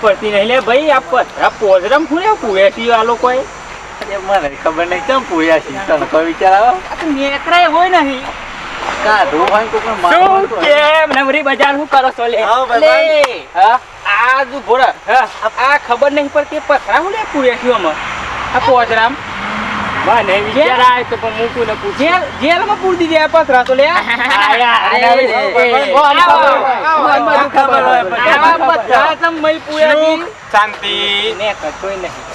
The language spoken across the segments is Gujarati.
પડતી નહીં લે ભાઈ. આ પોજરમ ફૂર્યા પુએટી વાળો કોઈ મને ખબર નહીં કેમ પૂયા છે તને કોઈ વિચાર આવે નેકરાય હોય નહીં. કાઢું હોય કોકને શું મારવાનું કેમ નવરી બજાર શું કરો છો લે? હા, ભાઈ. લે હા આ જો ભોળા આ ખબર નહીં પડતી પથરા હું લે પુએટીઓમાં આ પોજરમ મને વિચાર આવે તો પણ મૂકું ને પૂછે જેલમાં પૂરી દીધી આ પથરા તો લે. શાંતિ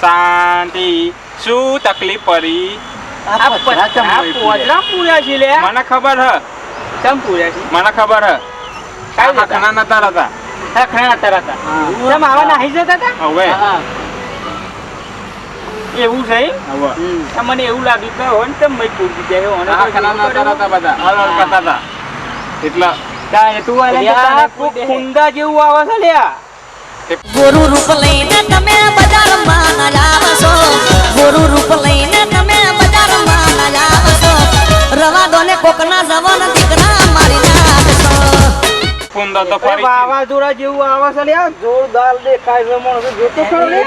શાંતિ શું તકલીફ પડી? પોજરા પૂર્યા છે લે. મને ખબર હ ચમ પૂર્યા છે મને ખબર હ ખાના નતા હતા ખરા તરત ચમ આવા નાહી જતા હતા. હવે એવું છે હવે મને એવું લાગ્યું કે હોય ને તમે મય પૂરી દીધા ખાના નતા હતા બધા હલવાલ કરતા હતા એટલે તું ખુંદા જેવું આવે છે લે. ગોરુ રૂપ લઈને તમે બજારમાં જાવ છો, ગોરુ રૂપ લઈને તમે બજારમાં જાવ છો, રવા દો ને કોકના જવાન દીકરા મારી નાખશો. ફૂંદો તો ફરી વાવાઝોડા જેવું આવે છે લે. જોરદાર દેખાય છે માણસ જોતો ખરો લે.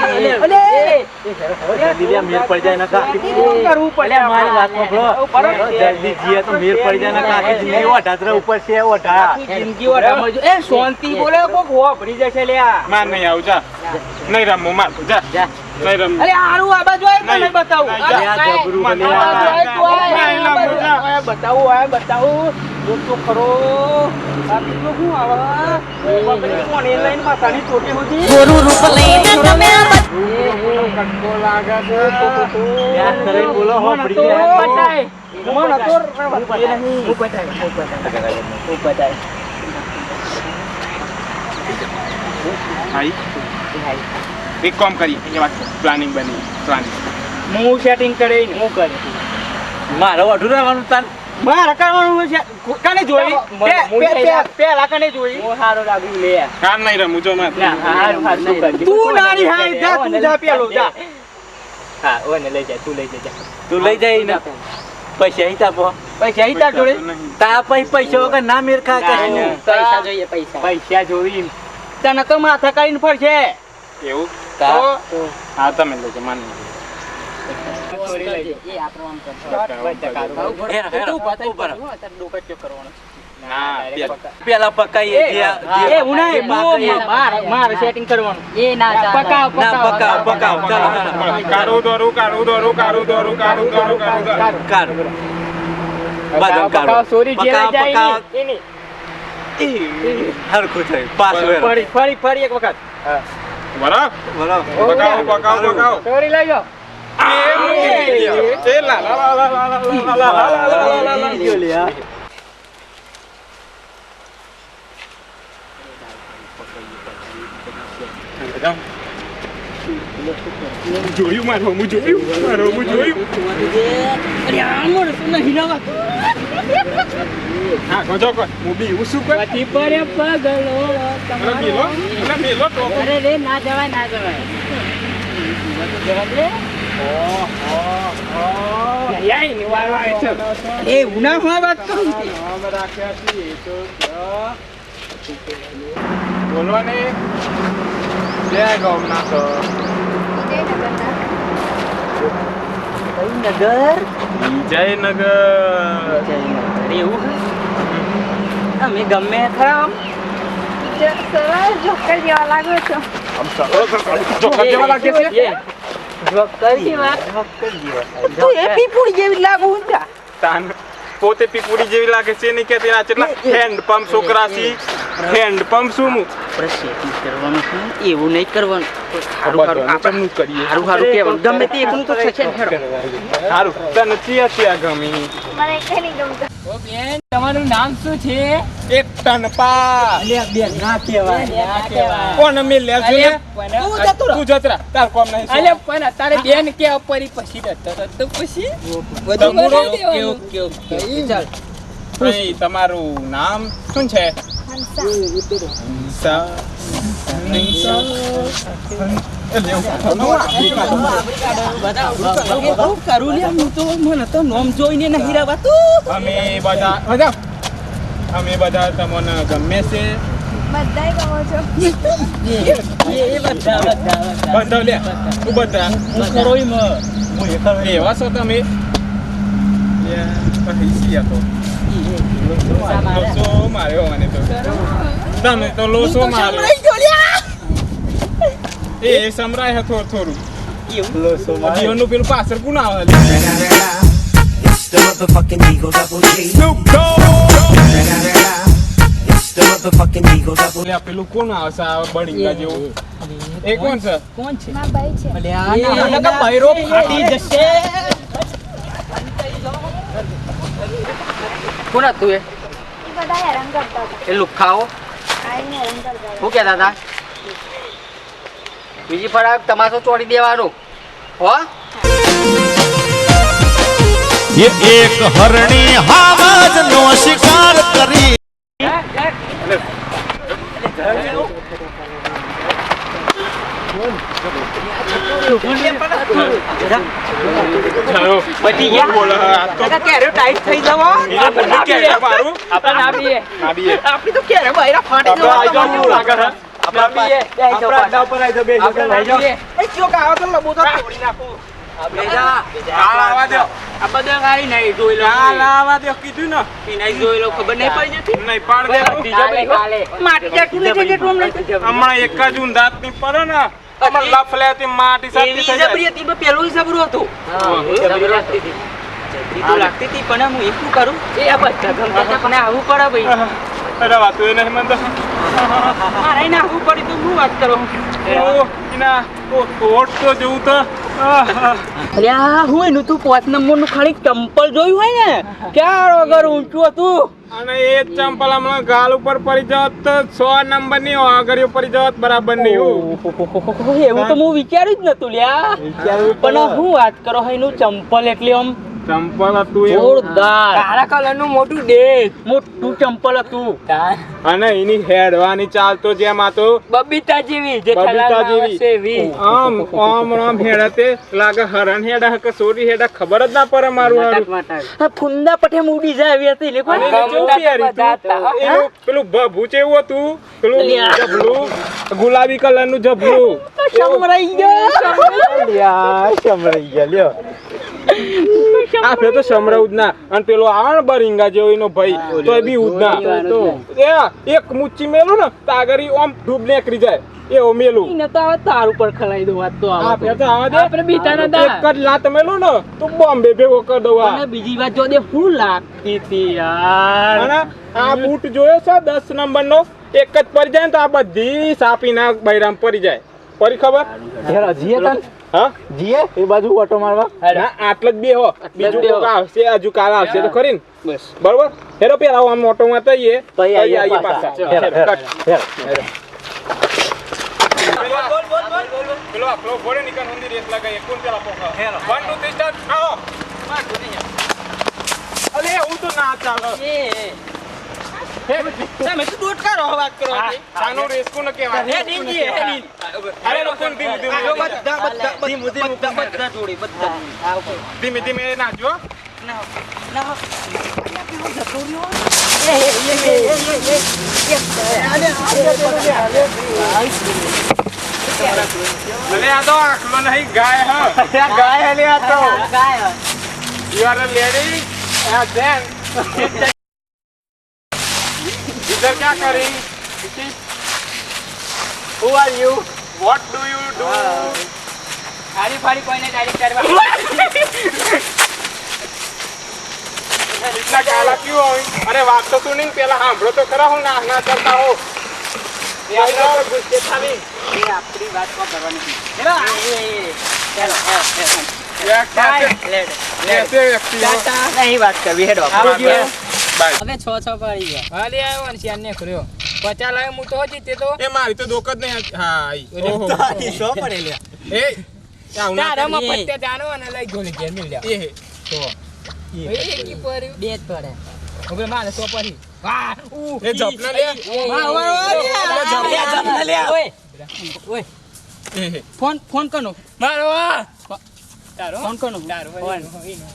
દિલિયા મેર પડી જાય ને કાકી કરવું પડે મારી વાતમાં ભલો જલ્દી જીએ તો મેર પડી જાય ને કાકી જિંદગી ઓઢાતરા ઉપર છે ઓઢા જિંદગી ઓઢામાં જો એ શાંતિ બોલે કોક હો ભરી જશે લે. માર નહીં આવું જા નહીં રમવું માર જા નહીં રમવું અરે આરું આ બાજુ આય તો નહીં બતાવું. બતાવું આ બતાવું જોતો ખરો. આ બીજું શું આવે પકડી કોને લઈને માથાની ચોટી હતી. ગોરુ રૂપ લઈને તમે કટકો લાગે છે યાદ કરીને બોલો હો પડી તો જાય બતાય મન હતો એ નહીં હું બતાય ભાઈ એક કામ કરી અહીંયા પ્લાનિંગ બની પ્લાનિંગ હું સેટિંગ કરીને હું કરે મારો અઢું રહેવાનું તાર મારા કરવાનું છે. કને જોઈ પેલા કને જોઈ હું સારો લાગુ લે. કાન નહીં રમું જો માર તું નારી હાય જા તું જા પેલો જા. હા ઓને લઈ જા તું લઈ જાય ને પૈસા હિતા પો પૈસા ઈ તાર જોડે તા પૈસા વગર ના મેર ખા કશું પૈસા જોઈએ પૈસા જોઈ તને તો માથા કરીને ફરશે એવું તા હા તમે લેજો માની પેલા પકાઈએ મારે સેટિંગ કરવાનું એ ના પકાવ પકાવ ચાલો કારું દોરું કર બદામ પકાવ સોરી જે જાય એની હરખું થઈ પાસ ફરી એક વખત બરાબર પકાવ સોરી લઈ જાઓ. જોયું મારું જોયું હા ગજો કર હું બી હું શું કર પતિ પર પગલો મેલો તો અરે રે ના જવાય એ ઉના હું વાત કરું બોલો ને જય ગૌના તો વિજયનગર એવું અમે ગમે ખરા જોકર જેવા લાગો છો. જોકર જેવા લાગે છે પીપુડી જેવી લાગુ ઊંચા તાન પોતે પીપુડી જેવી લાગે છે ને કે તેના કેટલા હેન્ડ પંપ છોકરા છે હેન્ડ પંપ શું કરવાનું એવું નહીં કરવાનું આપણે કરીએ સારું કેવાનું ગમે તે એકલું તો થશે સારું તને ચિયા ગમી મને કઈ નહીં ગમતું. ઓ બેન તમારું નામ શું છે? એક ટન પા બેન ના કહેવાય કોણ મેલ લે છે તું જતરા તાર કોમ નહીં અલે પણ તારે બેન કે પરી પછી તો પછી બધું ચાલ ભાઈ તમારું નામ શું છે હંસા કરું લે હું તો મને તો નોમ જોઈને નહીં રહેવાતું. અમે બધા તમને ગમે છે બધાય કહો છો બંધો લે તું બંધા હું ખરો ઈ મ હું એ ખરો એવા છો તમે પછી તો લોસો માર્યો મને તો તમે તો લોસો માર્યો એ સમરાય હતો થોડું લોસો મારે જીવનનું પેલું પાછળ કોણ આવે It's the motherfucking Eagle Double G. Snoop Dogg It's the motherfucking Eagle Double G. આ પેલું કોણ આવે છે આ બળીંગા જેવું એ કોણ છે કોણ છે મારા ભાઈ છે બૈરો ફાટી જશે કોણ હતું એ એ બધા હેરાન કરતા હતા એ લુખાઓ આઈને હેરાન કરતા હતા શું કહેતા હતા બીજી ફરાક તમાશો ચોડી દેવાનો હો ये एक हरणी हावज नो शिकार करी ચાલો બચી ગયા બોલો આ તો કાકા કેરે ટાઈટ થઈ જવો આપણે કેરે મારું આપણે ના બીએ આવીએ આપણી તો કેરે બૈરા ફાટી જવો આપણે આઈ જાવ લાગે છે ના બીએ આપણા અડ્ડા ઉપર આવી જાવ બે આપણે લઈ જાઓ એ કયો કાવો તો લબો તો તોડી નાખો આ લાવા દો આ બધા કાઈ નહીં જોઈ લો આ લાવા દો કીધું ને ઈ નહીં જોઈ લો ખબર નહીં પડી જતી નહીં પાડ દે માટી જેટલું નહીં જેટલું નહીં હમણાં એક જ ઊંધાત ની પડે ને હમણાં લફ લેતી માટી એવી સાચી થઈ જબરી હતી પણ પેલું જબરું હતું જબરી લાગતી હતી જબરી તો લાગતી હતી પણ હું એકલું કરું એ આ બધા ગમતા હતા પણ આવું પડે ભાઈ જાય અરે વાત તો એ નહીં મને મારે એને આવું પડી તો હું વાત કરું એના કોટ તો જેવું તો અલ્યા હું એનું તું 5 નંબરનું ખાલી ચંપલ જોયું હોય ને ક્યાં વગર ઊંચું હતું અને એ ચંપલ હમણાં ગાલ ઉપર પડી જાત તો 100 નંબર ની આગળ પડી જાત બરાબર નહીં એવું તો હું વિચાર્યું જ નતું લ્યા પણ હું વાત કરો હોય એનું ચંપલ એટલે આમ ચંપલ હતું એવું જોરદાર કાળા કલર નું મોટું ડેટ મોટું ચંપલ હતું અને એની હેડવાની ચાલ તો જેમ આ તો બબીતા જેવી જે બબીતા જેવી. છે એવી આમ આમ હેડતે લાગે હરણ હેડા કે સોરી હેડા ખબર જ ના પડે મારું હારું. આ ફુંદા પઠે ઉડી જાય એવી હતી એટલે અને એને કેવું પહેર્યું તું? એનું પેલું ભભું જેવું હતું પેલું અલ્યા. જબલું ગુલાબી કલર નું જબલું સમરાઈ ગયો યાર સમરાઈ ગયા લ્યો આ ફે તો સમરાવ જ ના અને પેલો આવે ને બરિંગા જેવો એનો ભાઈ તો એ બી ઉડના એ એક મુચ્ચી મેલું ને તો આગળ ઈ આમ ડૂબ નીકળી જાય એવો મેલું એને તો હવે તાર ઉપર ખલાઈ દો વાત તો આ આવે ફે તો આવા દે આપણે બીજાના દા. એક જ લાત મેલું ને તો બોમ્બે ભેગો કરી દઉં આ. અને બીજી વાત જો દે હું લાગતી હતી યાર અને આ બૂટ જોયો છે 10 નંબર નો એક જ પડી જાય ને તો આ બધી સાપીના બૈરામ પડી જાય પડી ખબર હેરા જીએ તન હા જીએ એ બાજુ ઓટો મારવા ના આટલે જ બે હો બીજું બે હો. કોક આવશે હજુ કાલ આવશે તો ખરી ને બસ બરોબર હેરો પેલા આમ ઓટો માં તઈએ તઈ આવીએ પાછા હેરા હેરા હેરા પેલો આપણો ઘોડે નીકળ હુંદી રેસ લગાઈએ કોણ પેલા પોખા 1 2 3 સ્ટાર્ટ આવો અલે હું તો ના ચાલે તમે તો દોટ કરો વાત કરો ચાનો રેસ કોને કહેવાય હે દીન જી હે દીન અરે લોકો ધીમે ધીમે બધા જોડી બધા ધીમે ધીમે નાચજો અલે આ તો આખલો નહીં ગાય હા ગાય લે આ તો You are a lady and then इधर क्या करें? who are you What do you do? આડી ફાડી કોઈને ડાયરેક્ટ કરવા इतना काला क्यों हो? अरे बात तो सुनी पहला सांभळो तो खरा હું ના ના કરતા હો યાર ગુસ્સે થાવી એ આપણી વાત કો કરવાની ચલો ચલો યાર कैसे व्यक्ति हो નહીં વાત કરવી હેડો बाय હવે 6 પડી ગયા હાલી આવ્યો ને શિયાર ને ખર્યો 50 લાવે હું તો જીતે તો એ મારી તો દોક જ નહીં હા આઈ ઓહો સો પડે લે એ આવું ના તારામાં પત્તે જાણો અને લઈ ગયો ને ઘેર મિલ લ્યા એ તો એ કી પર બે જ પડે હવે મારે 100 પડી વાહ એ જપના લે ઓય ઓય ફોન ફોન કનો મારો કોણ કોનું કોણ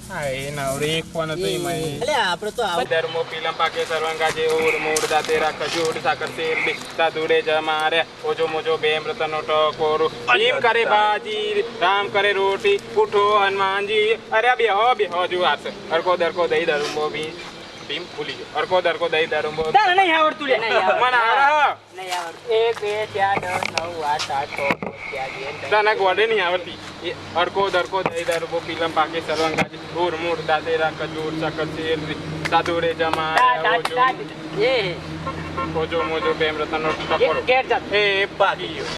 હા એ નવરી એક ફોન હતો એમાં એ. એટલે આપણે તો આવું ધર્મો પીલમ પાકે સર્વંગા જે ઓર મોડ દાતેરા ખજૂર સાકર તેલ દી સાધુડે જમારે ઓજો મોજો બેમ રતનો ટકોરો ભીમ કરે ભાજી રામ કરે રોટી ઉઠો હનુમાનજી અરે બેહો જો આશે અરકો દરકો દઈ દરુંબો ભીમ ભૂલી ગયો અરકો દરકો દઈ દરુંબો તારે નહીં આવડતું લે મને આવડે નહીં આવડતું 1 2 4 10 9 8 9 તને ગોડે નહીં આવડતી એ અરકો દરકો દઈ દરુંબો પીલમ પાકે સર્વંગા જે ઓર મોડ દાતેરા ખજૂર સાકર તેલ દી સાધુડે જમારે ઓજો એ ઓજો મોજો બેમ રતનો ટકોરો ઘેર જા એ ભાગી ગયો